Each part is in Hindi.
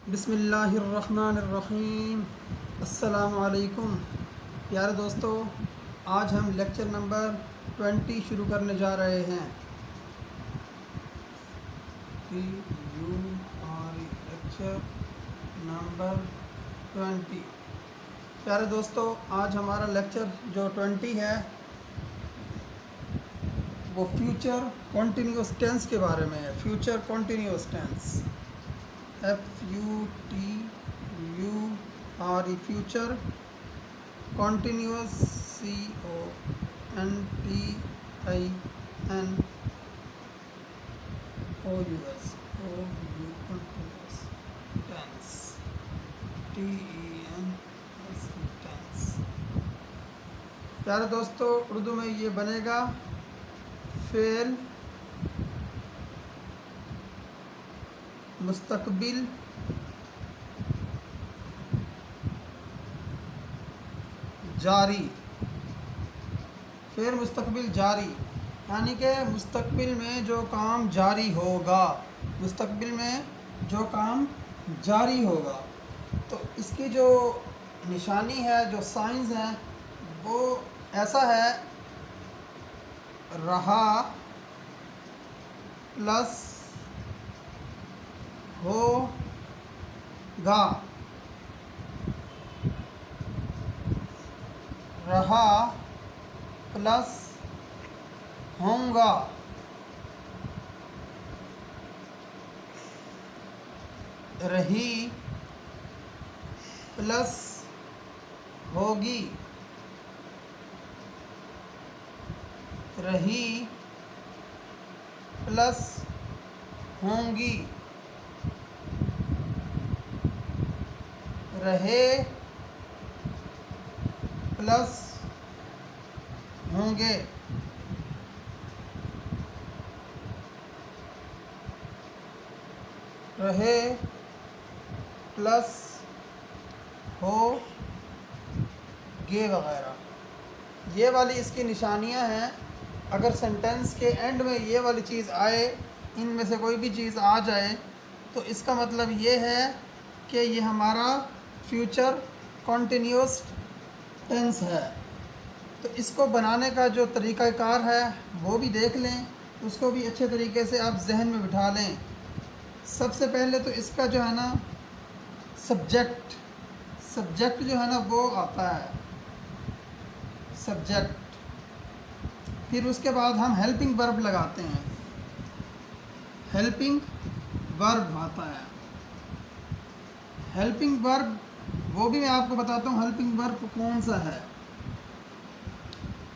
बिस्मिल्लाहिर्रहमानिर्रहीम। अस्सलामु अलैकुम प्यारे दोस्तों, आज हम लेक्चर नंबर 20 शुरू करने जा रहे हैं। Lecture number 20। प्यारे दोस्तों, आज हमारा लेक्चर जो 20 है वो फ्यूचर कॉन्टीन्यूअस टेंस के बारे में है। Future continuous tense, FUTURE, future continuous, CONTINUOUS tense, tense. प्यारे दोस्तों, उर्दू में ये बनेगा फेल, मुस्तकबिल, जारी। फिर मुस्तकबिल जारी यानी कि मुस्तकबिल में जो काम जारी होगा, मुस्तकबिल में जो काम जारी होगा। तो इसकी जो निशानी है, जो साइंस है, वो ऐसा है, रहा प्लस होगा, रहा प्लस होगा, रही प्लस होगी, रही प्लस होंगी, रहे प्लस होंगे, रहे प्लस होगे वगैरह। ये वाली इसकी निशानियां हैं। अगर सेंटेंस के एंड में ये वाली चीज़ आए, इनमें से कोई भी चीज़ आ जाए, तो इसका मतलब ये है कि ये हमारा फ्यूचर कॉन्टीन्यूअस टेंस है। तो इसको बनाने का जो तरीक़ाकार है वो भी देख लें, उसको भी अच्छे तरीके से आप जहन में बिठा लें। सबसे पहले तो इसका जो है ना सब्जेक्ट जो है ना वो आता है, सब्जेक्ट। फिर उसके बाद हम हेल्पिंग वर्ब लगाते हैं, हेल्पिंग वर्ब आता है। हेल्पिंग वर्ब वो भी मैं आपको बताता हूँ हेल्पिंग वर्ब कौन सा है।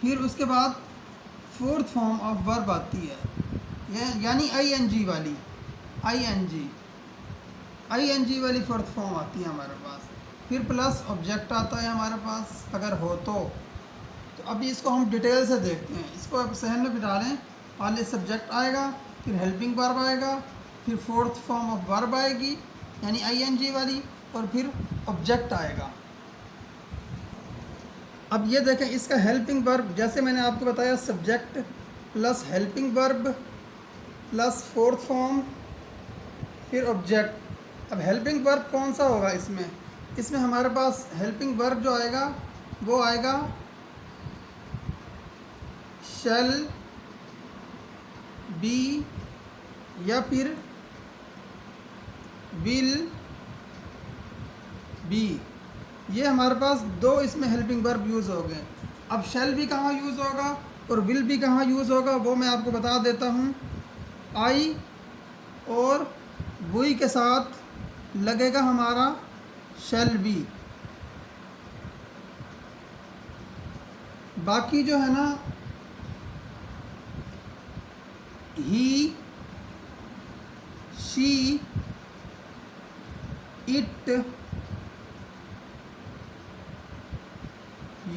फिर उसके बाद फोर्थ फॉर्म ऑफ वर्ब आती है, यानी ING वाली, ING वाली फोर्थ फॉर्म आती है हमारे पास। फिर प्लस ऑब्जेक्ट आता है हमारे पास अगर हो तो अभी इसको हम डिटेल से देखते हैं। इसको आप सहन में बिठा लें। पहले सब्जेक्ट आएगा, फिर हेल्पिंग वर्ब आएगा, फिर फोर्थ फॉर्म ऑफ वर्ब आएगी यानी ING वाली, और फिर ऑब्जेक्ट आएगा। अब ये देखें, इसका हेल्पिंग वर्ब जैसे मैंने आपको बताया, subject plus helping verb plus fourth form फिर ऑब्जेक्ट। अब हेल्पिंग वर्ब कौन सा होगा इसमें हमारे पास हेल्पिंग वर्ब जो आएगा वो आएगा शैल बी या फिर विल बी। ये हमारे पास दो इसमें हेल्पिंग वर्ब यूज़ हो गए। अब शैल भी कहाँ यूज़ होगा और विल भी कहाँ यूज़ होगा वो मैं आपको बता देता हूँ। आई और वही के साथ लगेगा हमारा शैल बी। बाकी जो है ना he, she, it,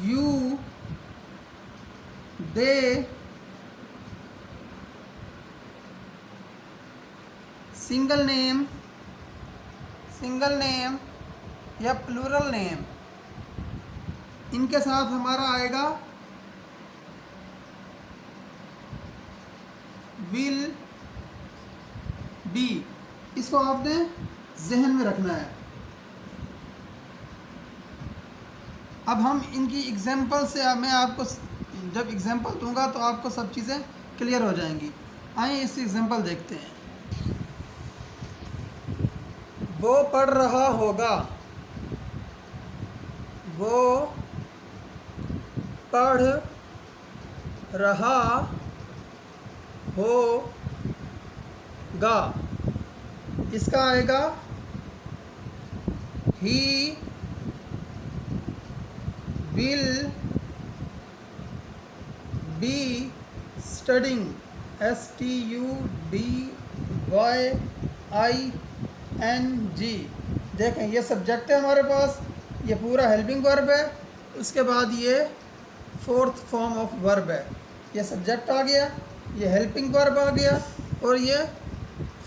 you, they, single name या प्लूरल नेम, इनके साथ हमारा आएगा विल बी। इसको आपने जहन में रखना है। अब हम इनकी एग्जांपल से मैं आपको जब एग्जांपल दूंगा तो आपको सब चीज़ें क्लियर हो जाएंगी। आइए इसकी एग्जांपल देखते हैं। वो पढ़ रहा होगा, वो पढ़ रहा होगा। इसका आएगा he will be studying, STUDYING। देखें ये सब्जेक्ट है हमारे पास, ये पूरा हेल्पिंग वर्ब है, उसके बाद ये फोर्थ फॉर्म ऑफ वर्ब है। ये सब्जेक्ट आ गया, ये हेल्पिंग वर्ब आ गया और ये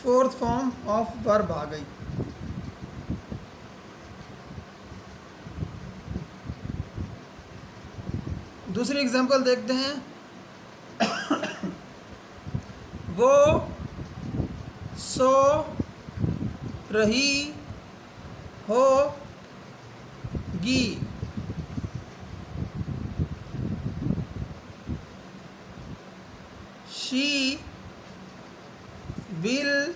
फोर्थ फॉर्म ऑफ वर्ब आ गई। दूसरी एग्जांपल देखते हैं। वो सो रही होगी, she will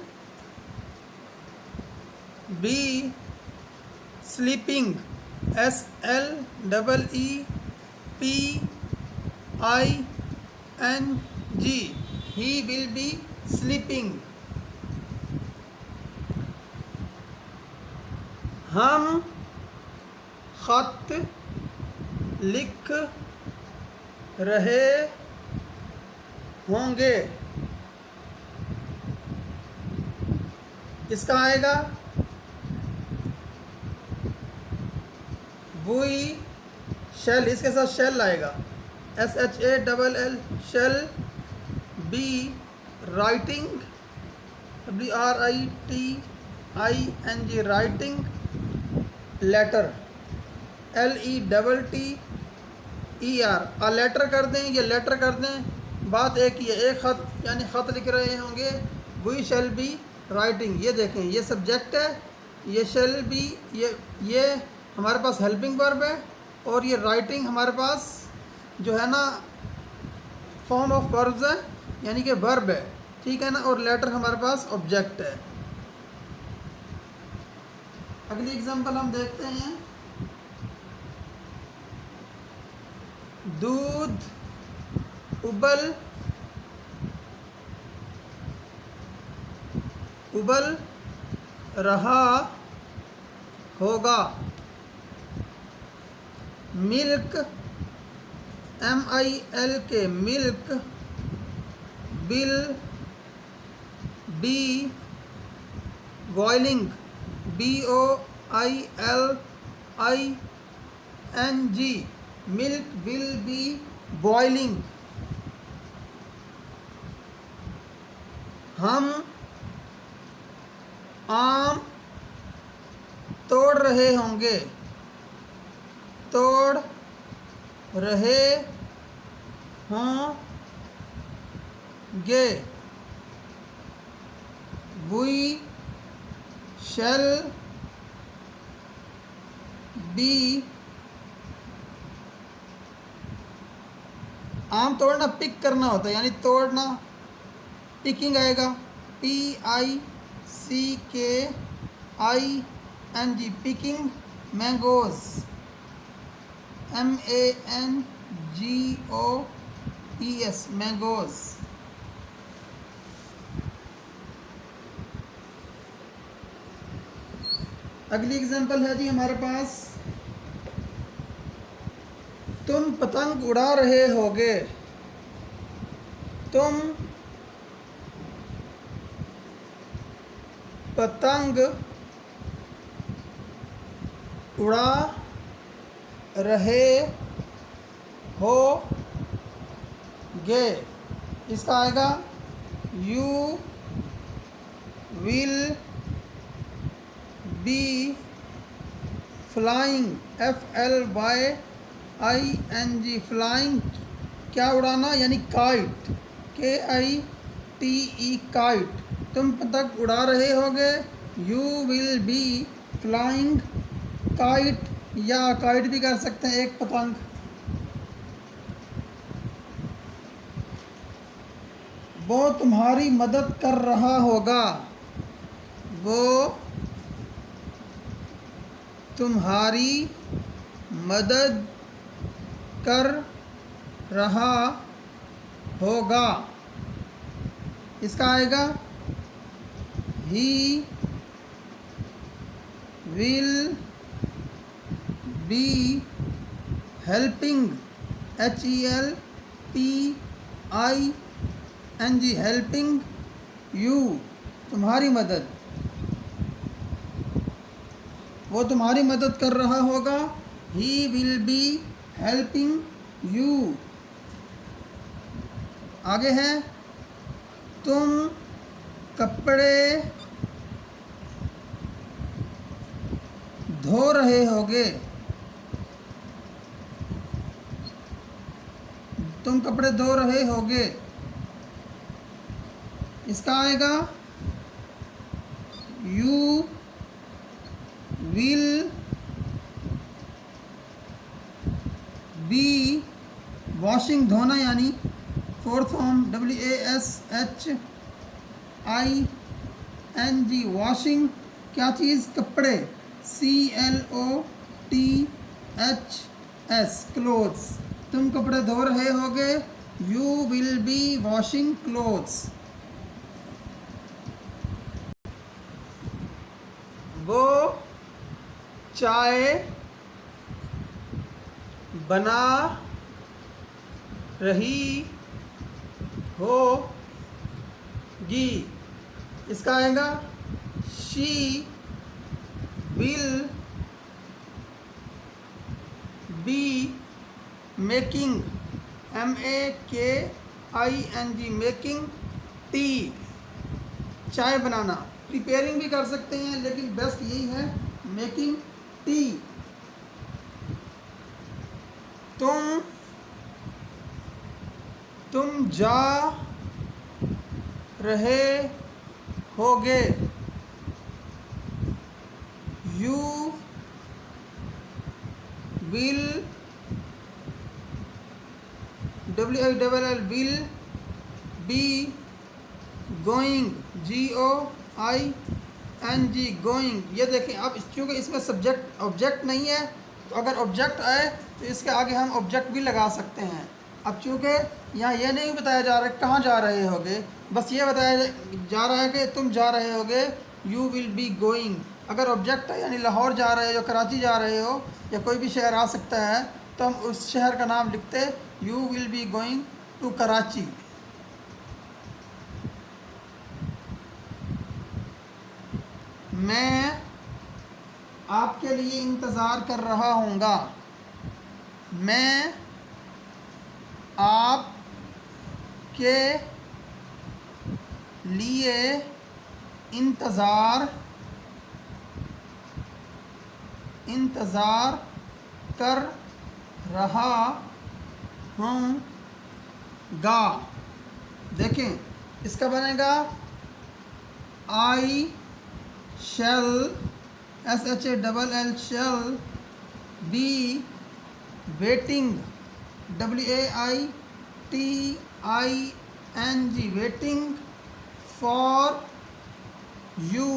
be sleeping, SLEEPING, he will be sleeping। हम खत लिख रहे होंगे, इसका आएगा वी शेल, इसके साथ शेल आएगा, SHALL, shall be writing, WRITING, writing letter, LETTER, letter कर दें, ये लेटर कर दें। बात एक ही है, एक ख़त यानी ख़त लिख रहे होंगे, वी शेल बी राइटिंग। ये देखें ये सब्जेक्ट है, ये शेल बी, ये हमारे पास हेल्पिंग वर्ब है और ये राइटिंग हमारे पास जो है ना फॉर्म ऑफ वर्ब्स है यानी कि वर्ब है, ठीक है ना, और लेटर हमारे पास ऑब्जेक्ट है। अगली एग्जांपल हम देखते हैं। दूध उबल रहा होगा, milk MILK, milk will be boiling, BOILING, milk will be boiling. हम आम तोड़ रहे होंगे, तोड़ रहे होंगे, वी शेल बी। आम तोड़ना पिक करना होता है, यानी तोड़ना पिकिंग आएगा, PICKING, picking. Mangoes MANGOES, mangoes. अगली एग्जांपल है जी हमारे पास, तुम पतंग उड़ा रहे होगे, तुम पतंग उड़ा रहे होगे, इसका आएगा you will be flying, FLYING, flying क्या उड़ाना यानी काइट, KITE, काइट। तुम पतंग उड़ा रहे होगे, you will be flying kite, या काइट भी कर सकते हैं, एक पतंग। वो तुम्हारी मदद कर रहा होगा, वो तुम्हारी मदद कर रहा होगा। इसका आएगा he will be helping, HELPING, helping you, तुम्हारी मदद। वो तुम्हारी मदद कर रहा होगा, he will be helping you. आगे है तुम कपड़े धो रहे होगे, तुम कपड़े धो रहे होगे। इसका आएगा यू विल बी वॉशिंग, धोना यानी फोर्थ फॉर्म WASHING, वॉशिंग क्या चीज़, कपड़े, CLOTHS, क्लोथ्स। तुम कपड़े धो रहे होगे, you will B washing clothes. वो चाय बना रही होगी। इसका आएगा she will be making, MAKING, making tea, चाय बनाना। प्रिपेयरिंग भी कर सकते हैं, लेकिन बेस्ट यही है मेकिंग टी। तुम जा रहे होगे, you will will be going, GOING, going. ये देखें, अब चूँकि इसमें सब्जेक्ट ऑब्जेक्ट नहीं है, तो अगर ऑब्जेक्ट आए तो इसके आगे हम ऑब्जेक्ट भी लगा सकते हैं। अब चूँकि यहाँ ये नहीं बताया जा रहा है कहाँ जा रहे होगे, बस ये बताया जा रहा है कि तुम जा रहे होगे, यू विल बी गोइंग। अगर ऑब्जेक्ट है यानी लाहौर जा रहे हो या कराची जा रहे हो या कोई भी शहर आ सकता है, तो हम उस शहर का नाम लिखते, you will be going to Karachi. मैं आपके लिए इंतज़ार कर रहा हूँगा, मैं आपके लिए इंतज़ार कर रहा हूँगा। देखें, इसका बनेगा I shall, SHALL, shall be waiting, WAITING, waiting for you.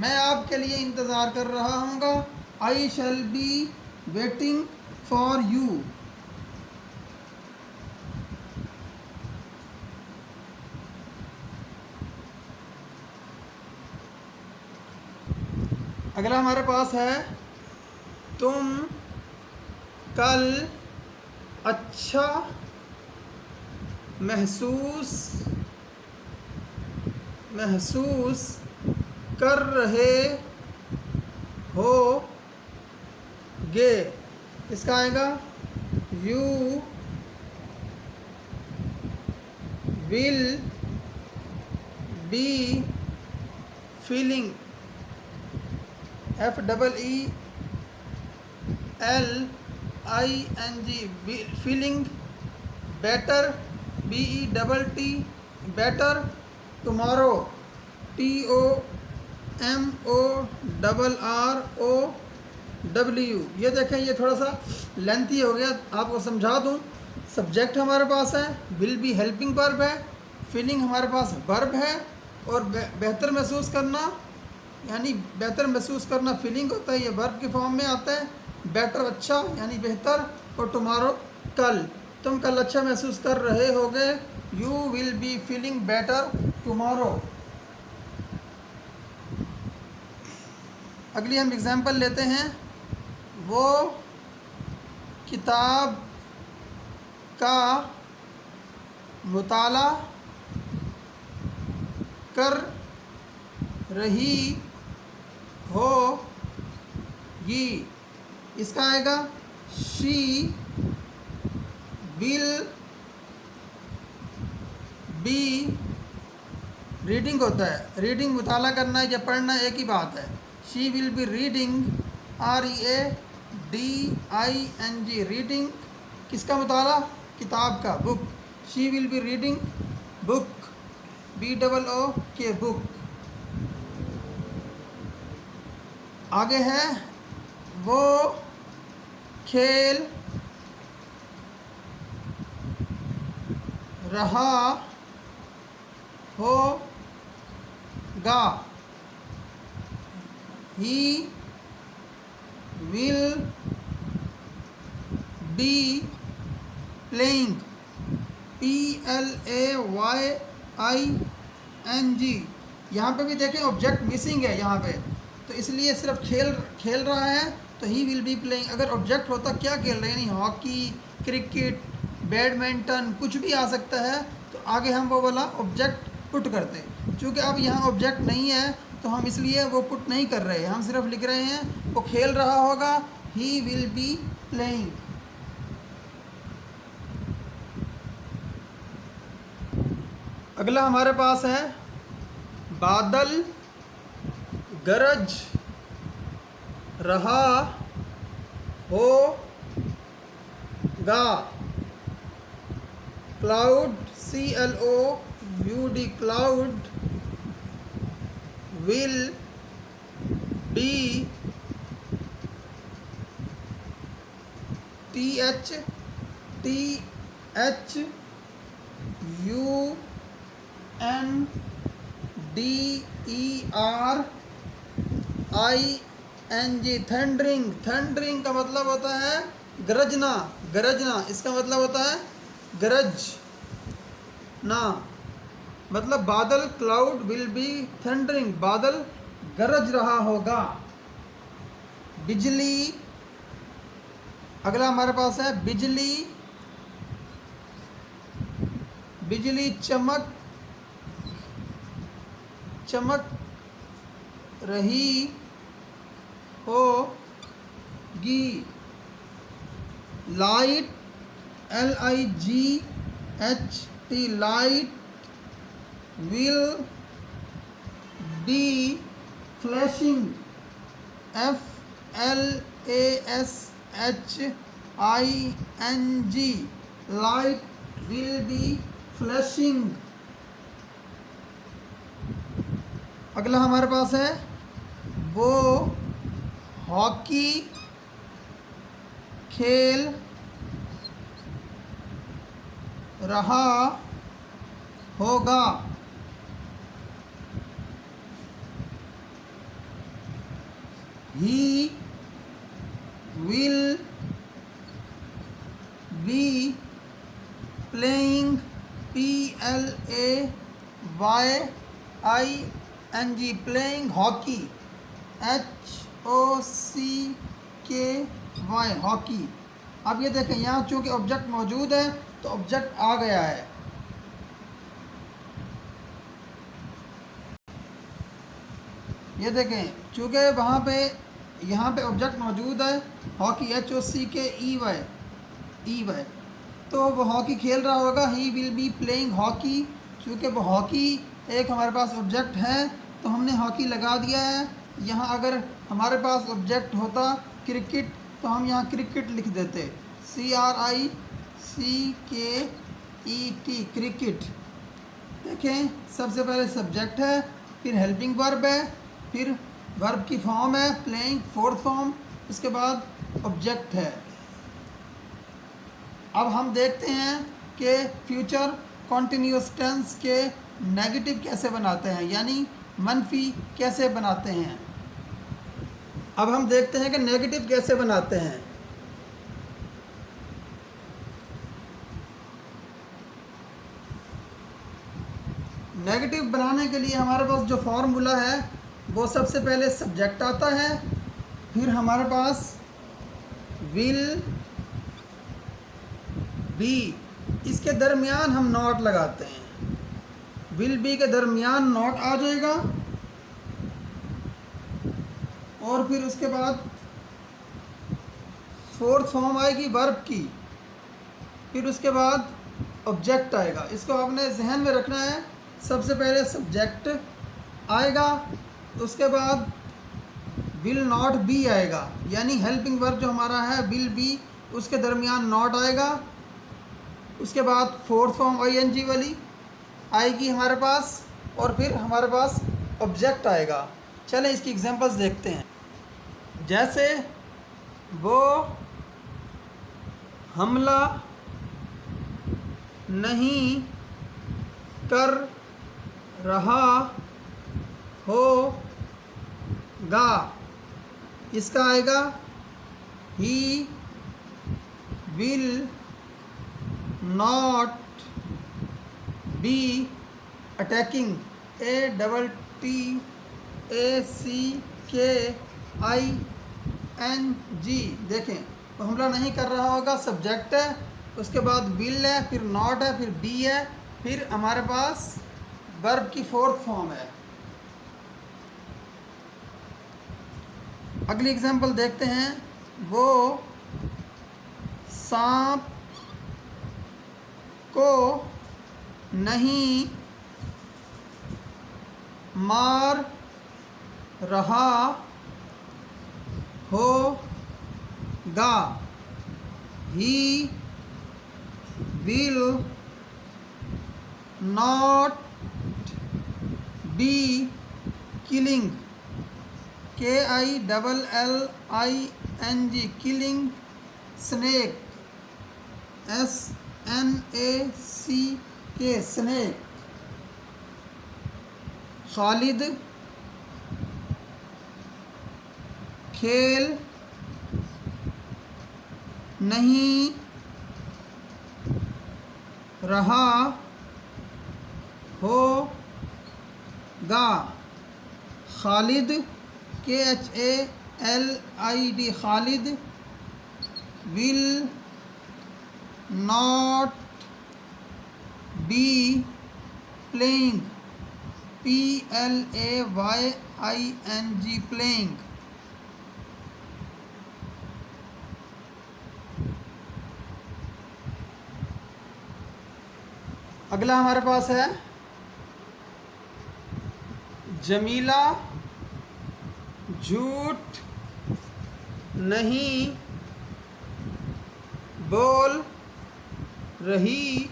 मैं आपके लिए इंतज़ार कर रहा हूँगा, I shall be waiting for you. अगला हमारे पास है तुम कल अच्छा महसूस कर रहे होगे। इसका आएगा you will be feeling, FEELING, feeling better, BETT, better tomorrow, TOMORROW। ये देखें, ये थोड़ा सा लेंथी हो गया, आपको समझा दूँ। सब्जेक्ट हमारे पास है, विल बी हेल्पिंग वर्ब है, फीलिंग हमारे पास वर्ब है, और बेहतर महसूस करना, यानी बेहतर महसूस करना फीलिंग होता है, ये वर्ब के फॉर्म में आता है। बेटर अच्छा यानी बेहतर, और टुमारो कल, तुम कल अच्छा महसूस कर रहे होगे। You will be feeling better tomorrow. अगली हम एग्जांपल लेते हैं। वो किताब का मुताला कर रही होगी। इसका आएगा शी विल बी। रीडिंग होता है, रीडिंग मुताला करना या पढ़ना एक ही बात है। She will be reading, READING, reading किसका मुताला? किताब का, book. She will be reading book, BOOK, book. आगे है, वो खेल रहा होगा। He will be playing, PLAYING। यहाँ पे भी देखें ऑब्जेक्ट मिसिंग है यहाँ पे, तो इसलिए सिर्फ खेल रहा है, तो ही विल बी प्लेइंग। अगर ऑब्जेक्ट होता क्या खेल रहे हैं, यानी हॉकी, क्रिकेट, बैडमिंटन, कुछ भी आ सकता है, तो आगे हम वो वाला ऑब्जेक्ट पुट करते। चूँकि अब यहाँ ऑब्जेक्ट नहीं है, तो हम इसलिए वो पुट नहीं कर रहे हैं, हम सिर्फ लिख रहे हैं वो खेल रहा होगा, ही विल बी प्लेइंग। अगला हमारे पास है, बादल गरज रहा होगा। Cloud, CLOUD, cloud will be, THUNDERING, thundering का मतलब होता है गरजना, गरजना। इसका मतलब होता है गरज ना, मतलब बादल, क्लाउड विल बी थंडरिंग, बादल गरज रहा होगा। बिजली, अगला हमारे पास है बिजली, बिजली चमक रही होगी। Light, LIGHT, light will be flashing, FLASHING, light will be flashing. अगला हमारे पास है, वो हॉकी खेल रहा होगा। He will be playing, PLAYING, playing hockey, HOCKY, hockey. अब ये देखें, यहाँ चूँकि ऑब्जेक्ट मौजूद है, तो ऑब्जेक्ट आ गया है। ये देखें, चूँकि वहाँ पे यहाँ पे ऑब्जेक्ट मौजूद है, हॉकी, HOCKEY, तो वो हॉकी खेल रहा होगा। He will be playing hockey, चूँकि वो हॉकी एक हमारे पास ऑब्जेक्ट है, तो हमने हॉकी लगा दिया है। यहाँ अगर हमारे पास ऑब्जेक्ट होता क्रिकेट, तो हम यहाँ क्रिकेट लिख देते, CRICKET, क्रिकेट। देखें, सबसे पहले सब्जेक्ट है, फिर हेल्पिंग वर्ब है, फिर वर्ब की फॉर्म है प्लेइंग, फोर्थ फॉर्म, उसके बाद ऑब्जेक्ट है। अब हम देखते हैं कि फ्यूचर कॉन्टिन्यूस टेंस के नेगेटिव कैसे बनाते हैं, यानी मनफी कैसे बनाते हैं। अब हम देखते हैं कि नेगेटिव कैसे बनाते हैं। नेगेटिव बनाने के लिए हमारे पास जो फॉर्मूला है वो सबसे पहले सब्जेक्ट आता है, फिर हमारे पास विल बी, इसके दरमियान हम नॉट लगाते हैं, विल बी के दरमियान नॉट आ जाएगा, और फिर उसके बाद फोर्थ फॉर्म आएगी वर्ब की, फिर उसके बाद ऑब्जेक्ट आएगा। इसको आपने जहन में रखना है, सबसे पहले सब्जेक्ट आएगा, उसके बाद विल नॉट बी आएगा, यानी हेल्पिंग वर्ब जो हमारा है विल बी, उसके दरमियान नॉट आएगा, उसके बाद फोर्थ फॉर्म आईएनजी वाली आएगी हमारे पास, और फिर हमारे पास ऑब्जेक्ट आएगा। चलें इसकी एग्जांपल्स देखते हैं। जैसे वो हमला नहीं कर रहा होगा, इसका आएगा he will not B attacking, ATTACKING। देखें, तो हमला नहीं कर रहा होगा, सब्जेक्ट है, उसके बाद विल है, फिर नॉट है, फिर बी है, फिर हमारे पास वर्ब की फोर्थ फॉर्म है। अगली एग्जांपल देखते हैं। वो सांप को नहीं मार रहा होगा, he will not B killing, KILLING, killing snake, SNACK, snake. Khalid खेल नहीं रहा होगा, Khalid KHALID, Khalid will not be playing, PLAYING, playing. अगला हमारे पास है जमीला झूठ नहीं बोल रही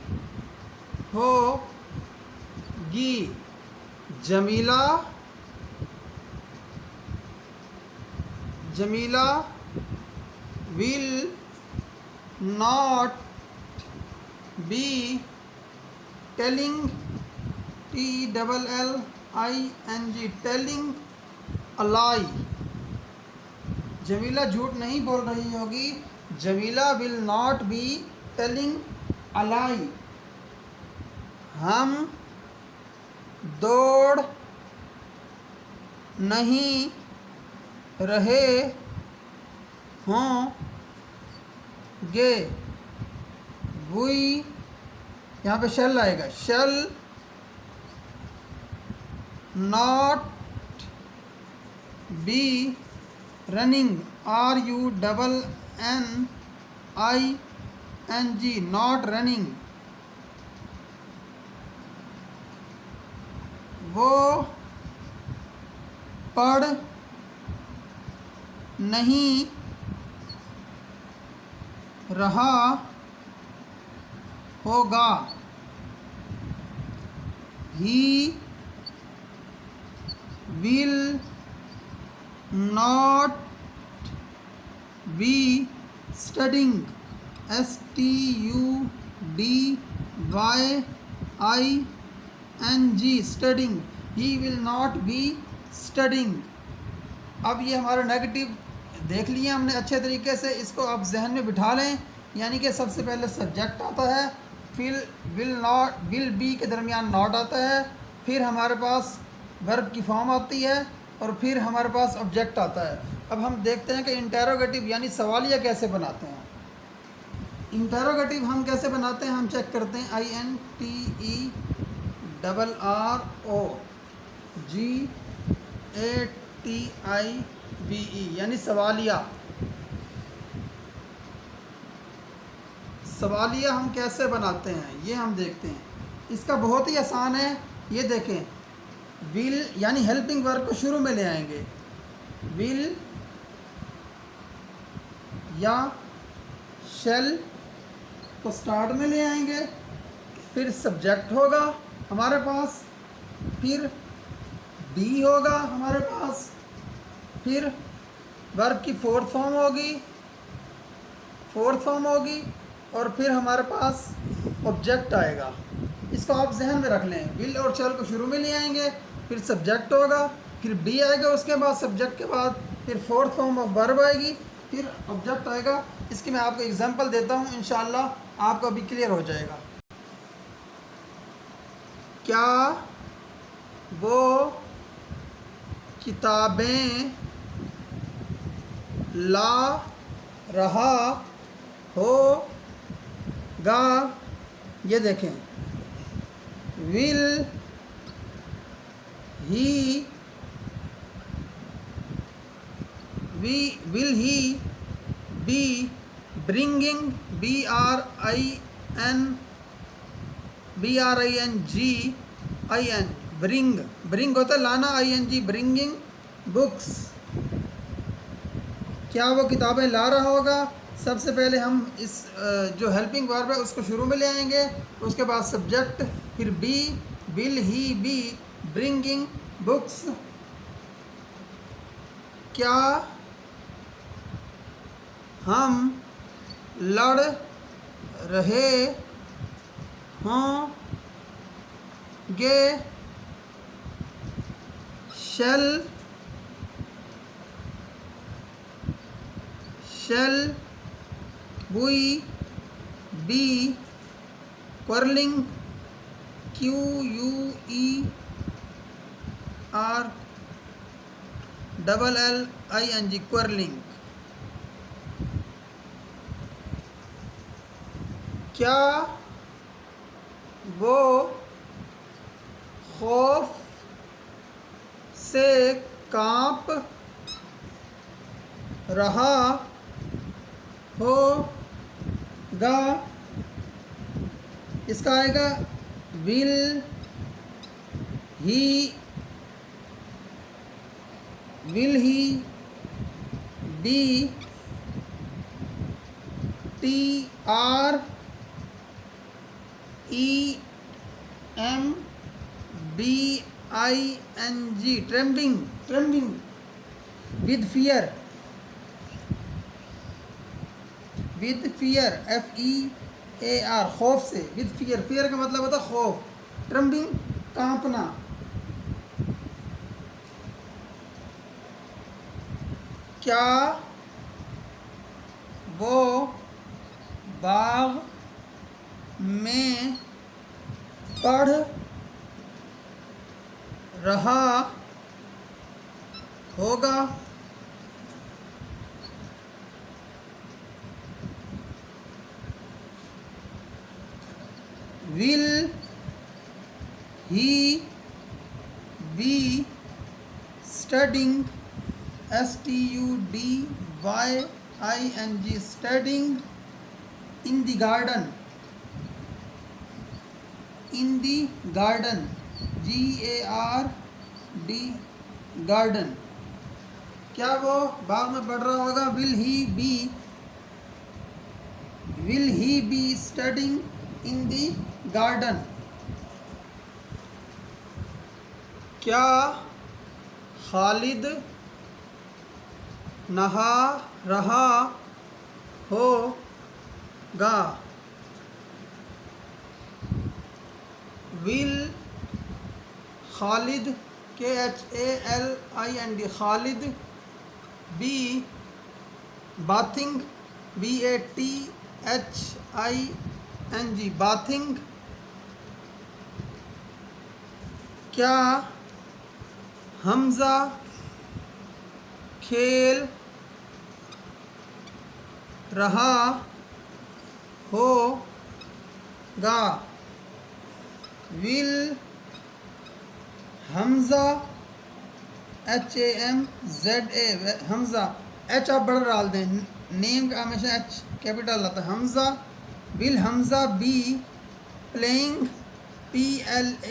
होगी, Jamila will not be telling, TELLING, telling a lie. Jamila झूठ नहीं बोल रही होगी, Jamila will not be telling a lie. हम दौड़ नहीं रहे होंगे, वी, यहाँ पे शल आएगा, shall not be running, RUNNING, not running. वो पढ़ नहीं रहा होगा, he will not B studying, STUDYING, studying, he will not be studying. अब ये हमारा नेगेटिव देख लिया हमने अच्छे तरीके से, इसको आप जहन में बिठा लें। यानी कि सबसे पहले सब्जेक्ट आता है, फिर विल बी के दरमियान नॉट आता है, फिर हमारे पास वर्ब की फॉर्म आती है और फिर हमारे पास ऑब्जेक्ट आता है। अब हम देखते हैं कि इंटेरोगेटिव यानी सवालिया कैसे बनाते हैं। इंटेरोगेटिव हम कैसे बनाते हैं, हम चेक करते हैं। INTERROGATIVE यानी सवालिया। सवालिया हम कैसे बनाते हैं ये हम देखते हैं। इसका बहुत ही आसान है, ये देखें। विल यानी हेल्पिंग वर्ब को शुरू में ले आएंगे, विल या शेल को स्टार्ट में ले आएंगे, फिर सब्जेक्ट होगा हमारे पास, फिर बी होगा हमारे पास, फिर वर्ब की फोर्थ फॉर्म होगी और फिर हमारे पास ऑब्जेक्ट आएगा। इसको आप जहन में रख लें। विल और शेल को शुरू में ले आएंगे, फिर सब्जेक्ट होगा, फिर बी आएगा, उसके बाद सब्जेक्ट के बाद फिर फोर्थ फॉर्म ऑफ वर्ब आएगी, फिर ऑब्जेक्ट आएगा। इसकी मैं आपको एग्जांपल देता हूँ, इंशाल्लाह आपको अभी क्लियर हो जाएगा। क्या वो किताबें ला रहा होगा, ये देखें। Will he be bringing, BRINGIN, bring होता है लाना, ING ब्रिंगिंग बुक्स। क्या वो किताबें ला रहा होगा। सबसे पहले हम इस जो हेल्पिंग वर्ब है उसको शुरू में ले आएंगे, उसके बाद सब्जेक्ट, फिर be, will he be bringing books. क्या हम लड़ रहे होंगे, shall we be quarrelling, QUERLLING, quarrelling. क्या वो खौफ से कांप रहा होगा। इसका आएगा will he be TREMBING, trembling with fear, FEAR, खौफ से, विद फियर का मतलब होता है खौफ, ट्रेम्बिंग कांपना। क्या वो बाग में पढ़ रहा होगा। Will he be studying, STUDYING, studying in the garden, GARD, garden. क्या वो बाग में पढ़ रहा होगा। Will he be studying in the garden. क्या खालिद नहा रहा होगा। Will Khalid KHALIND Khalid be bathing BATHING bathing क्या हमज़ा खेल रहा होगा। Will Hamza HAMZA Hamza H आप बड़ा डाल दें, नेम का हमेशा H कैपिटल आता है। Hamza will Hamza be playing PLAYING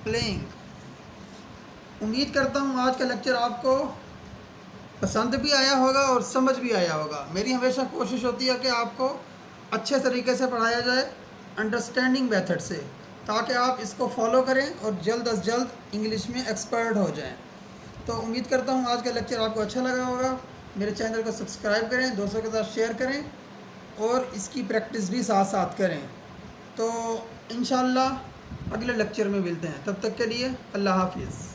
playing. उम्मीद करता हूँ आज का लेक्चर आपको पसंद भी आया होगा और समझ भी आया होगा। मेरी हमेशा कोशिश होती है कि आपको अच्छे तरीके से पढ़ाया जाए, अंडरस्टैंडिंग मेथड से, ताकि आप इसको फॉलो करें और जल्द अज जल्द इंग्लिश में एक्सपर्ट हो जाएं। तो उम्मीद करता हूँ आज का लेक्चर आपको अच्छा लगा होगा। मेरे चैनल को सब्सक्राइब करें, दोस्तों के साथ शेयर करें और इसकी प्रैक्टिस भी साथ साथ करें। तो इंशाअल्लाह अगले लेक्चर में मिलते हैं, तब तक के लिए अल्लाह हाफिज़।